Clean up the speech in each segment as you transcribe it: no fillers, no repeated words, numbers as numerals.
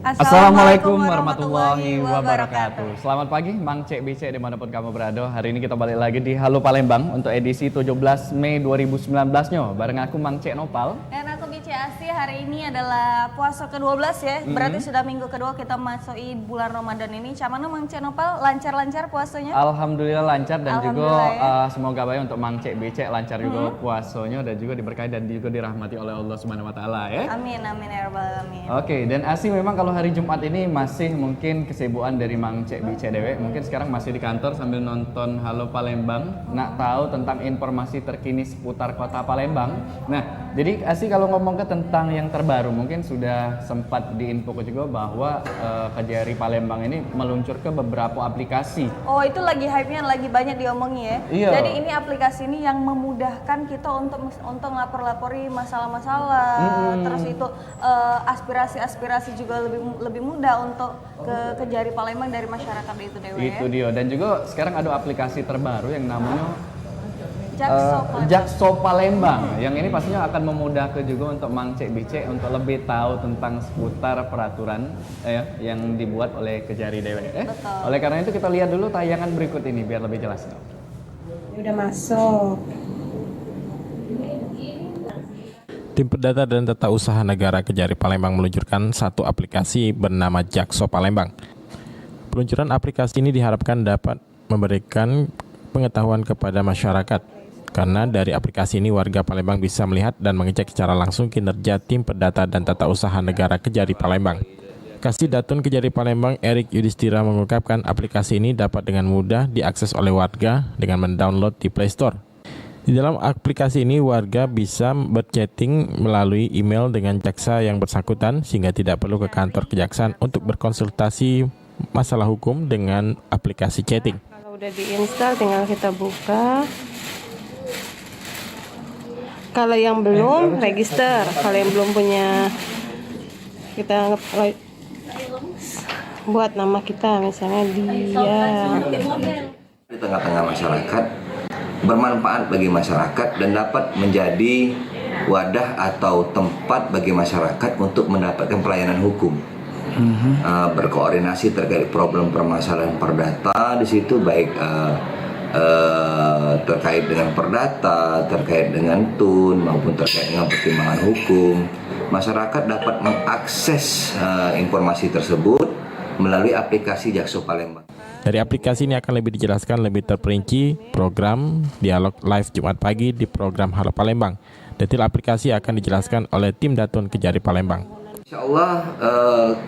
Assalamualaikum warahmatullahi wabarakatuh. Selamat pagi, Mang Cek Bice dimanapun kamu berada. Hari ini kita balik lagi di Halo Palembang untuk edisi 17 Mei 2019-nya. Bareng aku Mang Cek Nopal. Dan aku Bice Asi. Hari ini adalah puasa ke-12 ya. Berarti sudah minggu kedua kita masuki bulan Ramadan ini. Camana Mang Cek Nopal, lancar-lancar puasanya? Alhamdulillah lancar dan juga semoga baik untuk Mang Cek Bice lancar juga puasanya dan juga diberkahi dan juga dirahmati oleh Allah Subhanahu wa taala ya. Amin amin ya rabbal alamin. Oke, dan Asi memang kalau hari Jumat ini masih mungkin kesibukan dari Mang Cek Bice dewe. Mungkin sekarang masih di kantor sambil nonton Halo Palembang, nak tahu tentang informasi terkini seputar kota Palembang. Nah, jadi Asi kalau ngomong ke tentang yang terbaru, mungkin sudah sempat diinfo juga bahwa Kejari Palembang ini meluncur ke beberapa aplikasi. Oh, itu lagi hype-nya lagi banyak diomongi ya. Iya. Jadi ini aplikasi ini yang memudahkan kita untuk lapor-lapori masalah-masalah. Terus itu aspirasi-aspirasi juga lebih mudah untuk ke Kejari Palembang dari masyarakat itu dewe. Itu dia. Dan juga sekarang ada aplikasi terbaru yang namanya Jakso Palembang. Palembang. Yang ini pastinya akan memudahkan juga untuk Mang Cek Bice untuk lebih tahu tentang seputar peraturan yang dibuat oleh Kejari Dewe. Betul. Oleh karena itu kita lihat dulu tayangan berikut ini biar lebih jelas. Udah masuk. Tim Perdata dan Tata Usaha Negara Kejari Palembang meluncurkan satu aplikasi bernama Jakso Palembang. Peluncuran aplikasi ini diharapkan dapat memberikan pengetahuan kepada masyarakat, karena dari aplikasi ini warga Palembang bisa melihat dan mengecek secara langsung kinerja Tim Perdata dan Tata Usaha Negara Kejari Palembang. Kasih Datun Kejari Palembang Erik Yudhistira mengungkapkan aplikasi ini dapat dengan mudah diakses oleh warga dengan mendownload di Play Store. Di dalam aplikasi ini warga bisa berchatting melalui email dengan jaksa yang bersangkutan sehingga tidak perlu ke kantor kejaksaan untuk berkonsultasi masalah hukum dengan aplikasi chatting. Kalau udah diinstal tinggal kita buka. Kalau yang belum register, kalau yang belum punya kita buat nama kita misalnya dia. Di tengah-tengah masyarakat, bermanfaat bagi masyarakat dan dapat menjadi wadah atau tempat bagi masyarakat untuk mendapatkan pelayanan hukum. Berkoordinasi terkait problem permasalahan perdata di situ, baik terkait dengan perdata, terkait dengan TUN maupun terkait dengan pertimbangan hukum. Masyarakat dapat mengakses informasi tersebut melalui aplikasi Jakso Palembang. Dari aplikasi ini akan lebih dijelaskan lebih terperinci program dialog live Jumat pagi di program Halo Palembang. Detail aplikasi akan dijelaskan oleh tim Datun Kejari Palembang. Insya Allah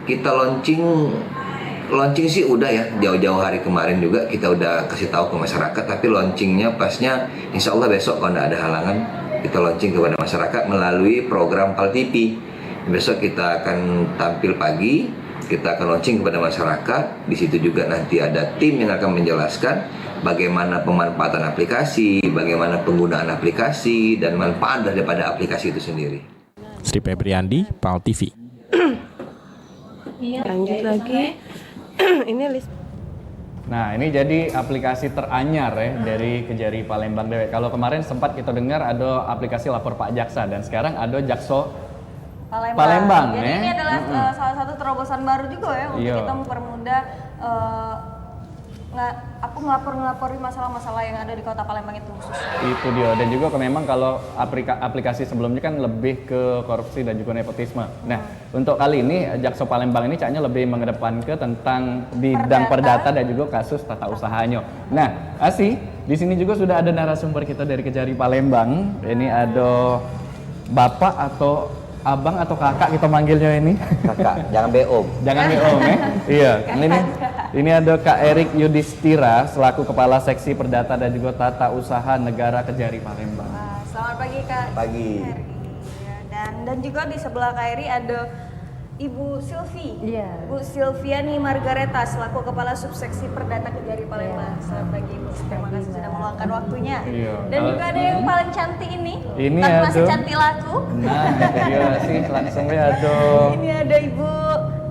kita launching sih udah ya, jauh-jauh hari kemarin juga kita udah kasih tahu ke masyarakat, tapi launchingnya pasnya insya Allah besok kalau tidak ada halangan kita launching kepada masyarakat melalui program PAL TV. Besok kita akan tampil pagi. Kita akan launching kepada masyarakat. Di situ juga nanti ada tim yang akan menjelaskan bagaimana pemanfaatan aplikasi, bagaimana penggunaan aplikasi, dan manfaat daripada aplikasi itu sendiri. Sri Febriandi, PAL TV. Lanjut lagi. Ini list. Nah, ini jadi aplikasi teranyar ya dari Kejari Palembang Dewe. Kalau kemarin sempat kita dengar ada aplikasi lapor Pak Jaksa dan sekarang ada Jakso Palembang. Jadi ini adalah salah satu terobosan baru juga ya untuk kita mempermudah ngelapor-ngelapori masalah-masalah yang ada di kota Palembang itu khususnya. Itu dia. Dan juga memang kalau aplikasi sebelumnya kan lebih ke korupsi dan juga nepotisme. Nah, untuk kali ini Jakso Palembang ini caknya lebih mengedepan ke tentang bidang perdata dan juga kasus tata usahanya. Nah, Asi, di sini juga sudah ada narasumber kita dari Kejari Palembang. Ini ada Bapak atau Abang atau kakak kita manggilnya ini? Kakak, jangan BO. Jangan BO ya. Iya, ini ada Kak Erik Yudhistira selaku Kepala Seksi Perdata dan juga Tata Usaha Negara Kejari Palembang. Selamat pagi Kak. Pagi. Dan juga di sebelah Kak Eri ada Ibu Silvi. Iya. Bu Silviani Margareta selaku Kepala Subseksi Perdata Kejari Palembang. Selamat pagi Bu. Terima kasih sudah meluangkan waktunya. Iya. Dan juga ada yang paling cantik ini. Ini Tapi ada. masih cantik laku. Nah, itu dia sih langsung ada. Ini ada Ibu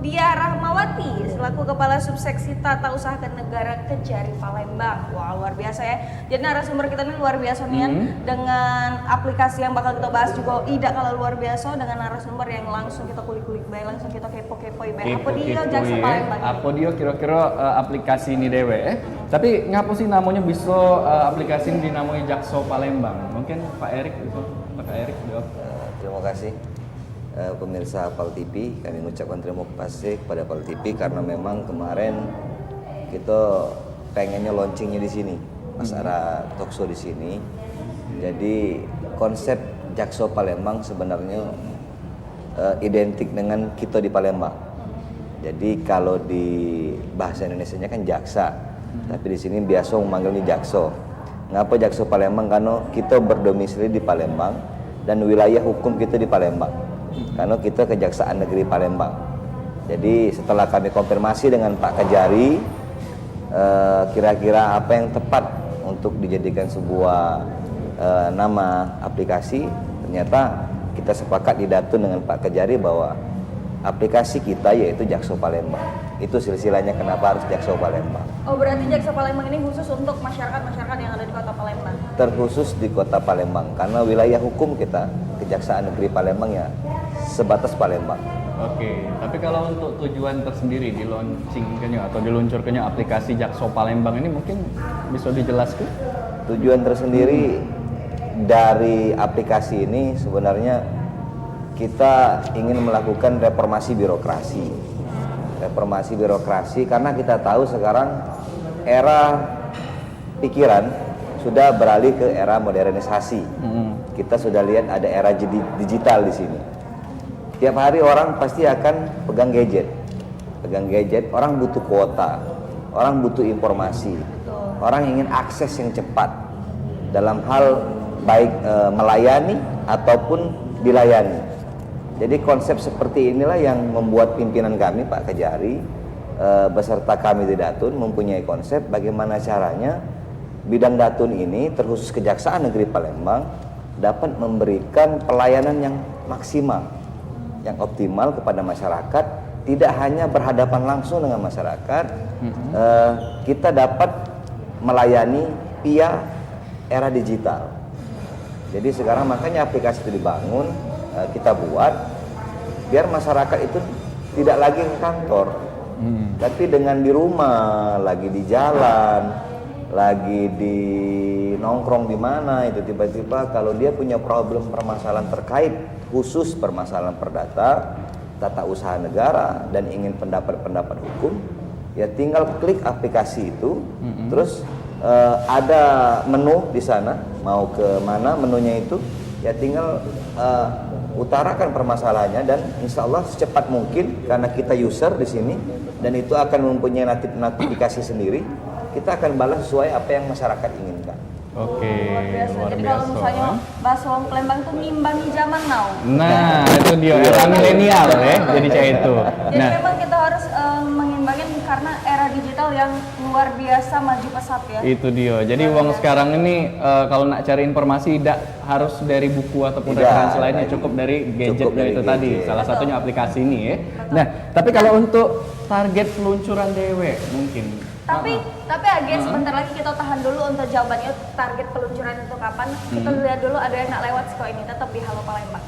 Dia Rahmawati selaku Kepala Subseksi Tata Usaha Negara Kejari Palembang. Wah, luar biasa ya. Jadi narasumber kita ini luar biasa nih dengan aplikasi yang bakal kita bahas juga tidak kalah luar biasa dengan narasumber yang langsung kita kulik-kulik baik, langsung kita kepo-kepo baik Apodio Jakso Palembang. Apodio kira-kira aplikasi ini dewe. Tapi ngapa sih namanya bisa aplikasi ini dinamai Jakso Palembang? Mungkin Pak Erik itu, Pak Erik jawab. Terima kasih pemirsa Pal TV. Kami mengucapkan terima kasih kepada Pal TV karena memang kemarin kita pengennya launchingnya di sini, Mas Ara Talkshow di sini. Jadi konsep Jakso Palembang sebenarnya identik dengan kita di Palembang. Jadi kalau di bahasa Indonesianya kan jaksa, tapi di sini biasa memanggilnya Jakso. Ngapa Jakso Palembang? Karena kita berdomisili di Palembang dan wilayah hukum kita di Palembang. Karena kita Kejaksaan Negeri Palembang. Jadi setelah kami konfirmasi dengan Pak Kejari, kira-kira apa yang tepat untuk dijadikan sebuah nama aplikasi, ternyata kita sepakat di Datun dengan Pak Kejari bahwa aplikasi kita yaitu Jakso Palembang. Itu silsilahnya kenapa harus Jakso Palembang. Oh, berarti Jakso Palembang ini khusus untuk masyarakat-masyarakat yang ada di Kota Palembang. Terkhusus di Kota Palembang karena wilayah hukum kita Kejaksaan Negeri Palembang ya sebatas Palembang. Oke, tapi kalau untuk tujuan tersendiri di launchingnya atau diluncurkannya aplikasi Jakso Palembang ini mungkin bisa dijelaskan? Tujuan tersendiri dari aplikasi ini sebenarnya kita ingin melakukan reformasi birokrasi. Reformasi birokrasi karena kita tahu sekarang era pikiran sudah beralih ke era modernisasi. Kita sudah lihat ada era digital di sini. Tiap hari orang pasti akan pegang gadget. Pegang gadget, orang butuh kuota, orang butuh informasi. Orang ingin akses yang cepat dalam hal baik melayani ataupun dilayani. Jadi konsep seperti inilah yang membuat pimpinan kami Pak Kejari beserta kami di Datun mempunyai konsep bagaimana caranya bidang Datun ini terkhusus Kejaksaan Negeri Palembang dapat memberikan pelayanan yang maksimal, yang optimal kepada masyarakat, tidak hanya berhadapan langsung dengan masyarakat, kita dapat melayani via era digital. Jadi sekarang makanya aplikasi itu dibangun, kita buat biar masyarakat itu tidak lagi ke kantor, tapi dengan di rumah, lagi di jalan, lagi di nongkrong di mana itu tiba-tiba kalau dia punya problem permasalahan terkait khusus permasalahan perdata, tata usaha negara dan ingin pendapat-pendapat hukum, ya tinggal klik aplikasi itu, terus ada menu di sana, mau ke mana menunya itu, ya tinggal utarakan permasalahannya dan insya Allah secepat mungkin karena kita user di sini dan itu akan mempunyai notifikasi sendiri, kita akan balas sesuai apa yang masyarakat inginkan. Oke, luar Jadi biasa. kalau misalnya bakso Palembang tuh ngimbangi zaman now. Nah, itu dia era milenial ya, jadi kayak itu. Jadi Nah, memang kita harus mengimbangin karena era digital yang luar biasa maju pesat ya. itu dia. Jadi uang sekarang ini kalau nak cari informasi tidak harus dari buku ataupun Tidak, referensi lainnya, cukup dari gadget cukup dari itu tadi. gadget. Salah satunya aplikasi ini ya. Nah, tapi kalau untuk target peluncuran dewe mungkin. Tapi Age, sebentar lagi kita tahan dulu untuk jawabannya target peluncuran itu kapan. Kita lihat dulu ada yang nak lewat seko ini, tetap di Halo Palembang.